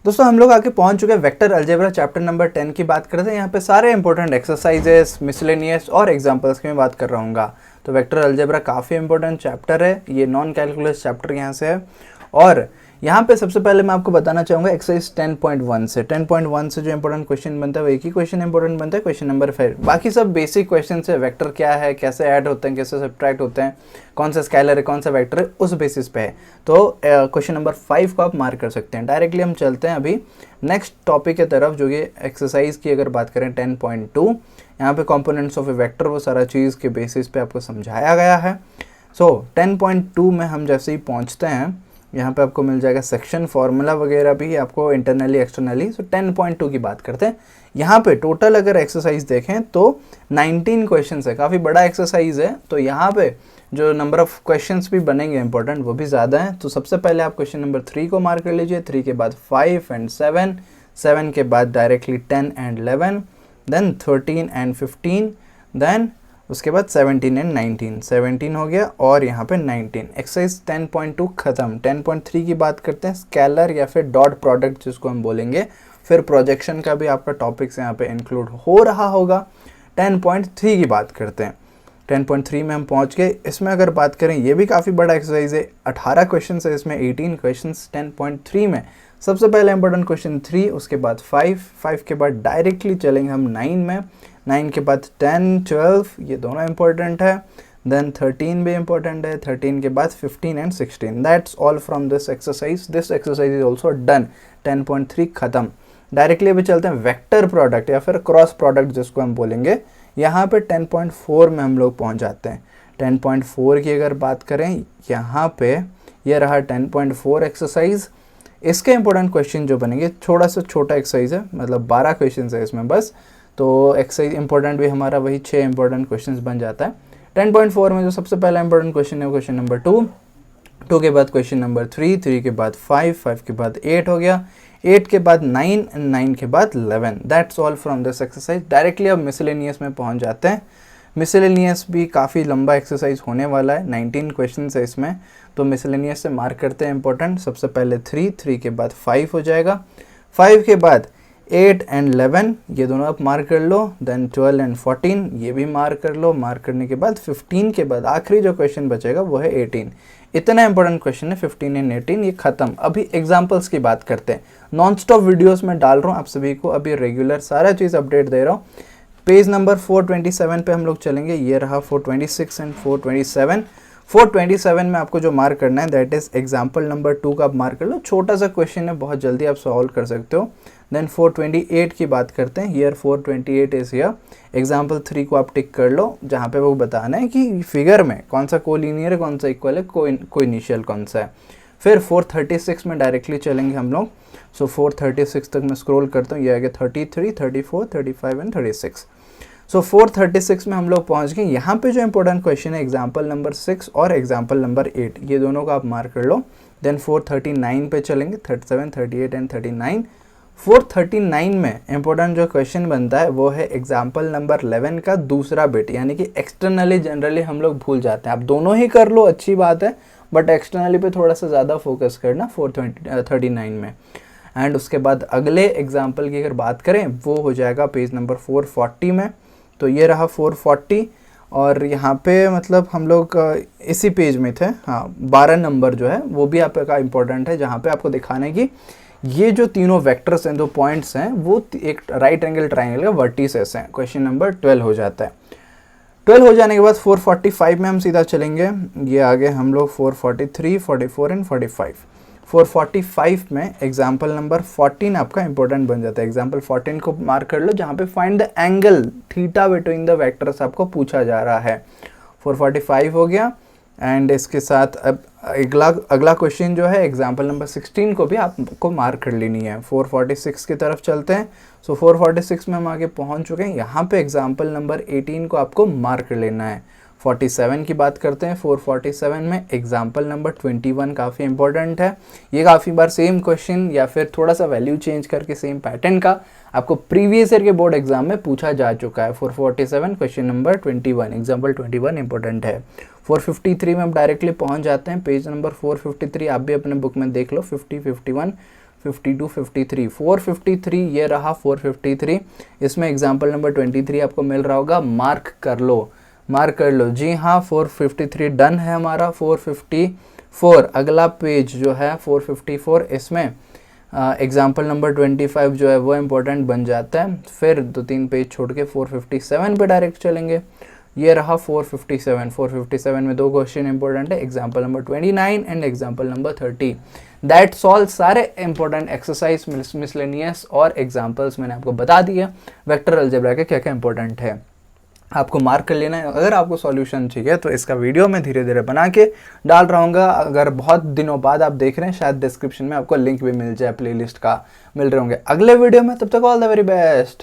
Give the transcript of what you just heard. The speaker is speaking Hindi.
दोस्तों हम लोग आके पहुंच चुके हैं वेक्टर अलजेब्रा चैप्टर नंबर 10 की बात करते हैं। यहाँ पे सारे इंपॉर्टेंट एक्सरसाइजेस, मिसलेनियस और एग्जांपल्स की मैं बात कर रहा हूँ। तो वेक्टर अलजेब्रा काफ़ी इंपॉर्टेंट चैप्टर है, ये नॉन कैलकुलस चैप्टर यहाँ से है। और यहाँ पे सबसे पहले मैं आपको बताना चाहूँगा एक्सरसाइज 10.1 से 10.1 से जो इंपॉर्टेंट क्वेश्चन बनता है वो एक ही क्वेश्चन इंपॉर्टेंट बनता है, क्वेश्चन नंबर 5। बाकी सब बेसिक क्वेश्चन है, वेक्टर क्या है, कैसे ऐड होते हैं, कैसे सब्ट्रैक्ट होते हैं, कौन सा स्केलर है, कौन सा वेक्टर है, उस बेसिस पे है। तो क्वेश्चन नंबर 5 को आप मार्क कर सकते हैं। डायरेक्टली हम चलते हैं अभी नेक्स्ट टॉपिक की तरफ, जो कि एक्सरसाइज की अगर बात करें 10.2। यहाँ पे कंपोनेंट्स ऑफ ए वेक्टर वो सारा चीज़ के बेसिस पे आपको समझाया गया है। सो 10.2 में हम जैसे ही पहुँचते हैं, यहाँ पे आपको मिल जाएगा सेक्शन फार्मूला वगैरह भी आपको इंटरनली एक्सटर्नली। सो 10.2 की बात करते हैं। यहाँ पे टोटल अगर एक्सरसाइज देखें तो 19 क्वेश्चंस है, काफ़ी बड़ा एक्सरसाइज है। तो यहाँ पे जो नंबर ऑफ क्वेश्चंस भी बनेंगे इंपॉर्टेंट वो भी ज़्यादा है। तो सबसे पहले आप क्वेश्चन नंबर 3 को मार्क कर लीजिए, 3 के बाद 5 एंड 7, 7 के बाद directly 10 and 11, then 13 and 15, then उसके बाद 17 एंड 19, 17 हो गया और यहाँ पे 19। एक्सरसाइज 10.2 खत्म। 10.3 की बात करते हैं, स्केलर या फिर डॉट प्रोडक्ट जिसको हम बोलेंगे, फिर प्रोजेक्शन का भी आपका टॉपिक्स यहाँ पे इंक्लूड हो रहा होगा। 10.3 की बात करते हैं। 10.3 में हम पहुँच गए। इसमें अगर बात करें, ये भी काफ़ी बड़ा एक्सरसाइज है, 18 क्वेश्चन है इसमें, 18 क्वेश्चन 10.3 में। सबसे पहले इंपॉर्टेंट क्वेश्चन 3, उसके बाद 5 के बाद डायरेक्टली चलेंगे हम 9 में, 9 के बाद 10, 12, ये दोनों इंपॉर्टेंट है। देन 13 भी इंपॉर्टेंट है, 13 के बाद 15 and 16। That's all from this exercise. This exercise is also done. 10.3 खत्म। डायरेक्टली अभी चलते हैं वेक्टर प्रोडक्ट या फिर क्रॉस प्रोडक्ट जिसको हम बोलेंगे। यहाँ पे 10.4 में हम लोग पहुँच जाते हैं। 10.4 की अगर बात करें, यहाँ पे ये रहा 10.4 एक्सरसाइज। इसके इंपॉर्टेंट क्वेश्चन जो बनेंगे, थोड़ा सा छोटा एक्सरसाइज है, मतलब 12 क्वेश्चन है इसमें बस। तो एक्सरसाइज इंपॉर्टेंट भी हमारा वही 6 इंपॉर्टेंट क्वेश्चंस बन जाता है। 10.4 में जो सबसे पहला इंपॉर्टेंट क्वेश्चन है क्वेश्चन नंबर 2, 2 के बाद क्वेश्चन नंबर 3, 3 के बाद 5, 5 के बाद 8 हो गया, 8 के बाद 9 एंड 9 के बाद 11। That's all from this exercise. Directly अब मिसलेनियस में पहुंच जाते हैं। मिसलेनियस भी काफ़ी लंबा एक्सरसाइज होने वाला है, 19 क्वेश्चन है इसमें। तो मिसलेनियस से मार्क करते हैं इंपॉर्टेंट। सबसे पहले 3, 3 के बाद 5 हो जाएगा, 5 के बाद 8 एंड 11, ये दोनों आप मार्क कर लो। देन 12 एंड 14, ये भी मार्क कर लो। मार्क करने के बाद 15 के बाद आखिरी जो क्वेश्चन बचेगा वो है 18। इतना इंपॉर्टेंट क्वेश्चन है 15 एंड 18, ये खत्म। अभी एग्जांपल्स की बात करते हैं। नॉन स्टॉप वीडियोस में डाल रहा हूँ आप सभी को, अभी रेगुलर सारा चीज़ अपडेट दे रहा हूँ। पेज नंबर 427 पे हम लोग चलेंगे। ये रहा 426 एंड 427। 427 में आपको जो मार्क करना है दैट इज एग्जाम्पल नंबर 2 का आप मार्क कर लो। छोटा सा क्वेश्चन है, बहुत जल्दी आप सॉल्व कर सकते हो। देन 428 की बात करते हैं। Here 428 is here. एग्जाम्पल 3 को आप टिक कर लो, जहाँ पे वो बताना है कि फिगर में कौन सा कोलिनियर है, कौन सा इक्वल है, को इनिशियल कौन सा है। फिर 436 में डायरेक्टली चलेंगे हम लोग। सो 436 तक मैं स्क्रॉल करता हूँ, ये आ गया 33, 34, 35 एंड 36। सो 436 में हम लोग पहुंच गए। यहाँ पे जो इंपॉर्टेंट क्वेश्चन है एग्जाम्पल नंबर 6 और एग्जाम्पल नंबर 8, ये दोनों को आप मार्क कर लो। देन 439 पे चलेंगे, 37, 38 एंड 39। 439 में इंपॉर्टेंट जो क्वेश्चन बनता है वो है एग्जाम्पल नंबर 11 का दूसरा बिट, यानी कि एक्सटर्नली जनरली हम लोग भूल जाते हैं। आप दोनों ही कर लो, अच्छी बात है, बट एक्सटर्नली पे थोड़ा सा ज़्यादा फोकस करना 439 में। एंड उसके बाद अगले एग्जाम्पल की अगर बात करें वो हो जाएगा पेज नंबर 440 में। तो ये रहा 440 और यहाँ पे मतलब हम लोग इसी पेज में थे। हाँ, 12 नंबर जो है वो भी आपका इम्पोर्टेंट है, जहाँ पे आपको दिखाना है कि ये जो तीनों वेक्टर्स हैं, दो पॉइंट्स हैं, वो एक राइट एंगल ट्राइंगल का वर्टिसेस हैं। क्वेश्चन नंबर 12 हो जाता है। 12 हो जाने के बाद 445 में हम सीधा चलेंगे। ये आगे हम लोग 443, 44 एंड 45। 445 में एग्जाम्पल नंबर 14 आपका इंपॉर्टेंट बन जाता है। एग्जाम्पल 14 को मार्क कर लो, जहाँ पे find the angle theta between the vectors आपको पूछा जा रहा है। 445 हो गया। एंड इसके साथ अब अगला क्वेश्चन जो है एग्जाम्पल नंबर 16 को भी आपको मार्क कर लेनी है। 446 की तरफ चलते हैं। सो 446 में हम आगे पहुंच चुके हैं। यहाँ पे एग्जाम्पल नंबर 18 को आपको मार्क कर लेना है। 47 की बात करते हैं। 447 में एग्जाम्पल नंबर 21 काफ़ी इंपॉर्टेंट है। ये काफ़ी बार सेम क्वेश्चन या फिर थोड़ा सा वैल्यू चेंज करके सेम पैटर्न का आपको प्रीवियस ईयर के बोर्ड एग्जाम में पूछा जा चुका है। 447 क्वेश्चन नंबर 21, एग्जाम्पल 21 इंपॉर्टेंट है। 453 में हम डायरेक्टली पहुंच जाते हैं। पेज नंबर 453 आप भी अपने बुक में देख लो। 50, 51, 52, 53, 453 ये रहा 453। इसमें एग्जाम्पल नंबर 23 आपको मिल रहा होगा, मार्क कर लो जी हाँ। 453 डन है हमारा। 454 अगला पेज जो है 454, इसमें एग्जाम्पल नंबर 25 जो है वो इम्पोर्टेंट बन जाता है। फिर 2-3 पेज छोड़ के 457 पे डायरेक्ट चलेंगे। ये रहा 457। 457 में 2 क्वेश्चन इंपॉर्टेंट है, example number 29 and example number 30। That's all. सारे इंपॉर्टेंट एक्सरसाइज, मिसलेनियस और एग्जाम्पल्स मैंने आपको बता दिए वेक्टर अलजेब्रा के क्या क्या इंपॉर्टेंट है, आपको मार्क कर लेना है। अगर आपको सॉल्यूशन चाहिए तो इसका वीडियो मैं धीरे धीरे बना के डाल रहूँगा। अगर बहुत दिनों बाद आप देख रहे हैं, शायद डिस्क्रिप्शन में आपको लिंक भी मिल जाए, प्लेलिस्ट का मिल रहे होंगे अगले वीडियो में। तब तक ऑल द वेरी बेस्ट।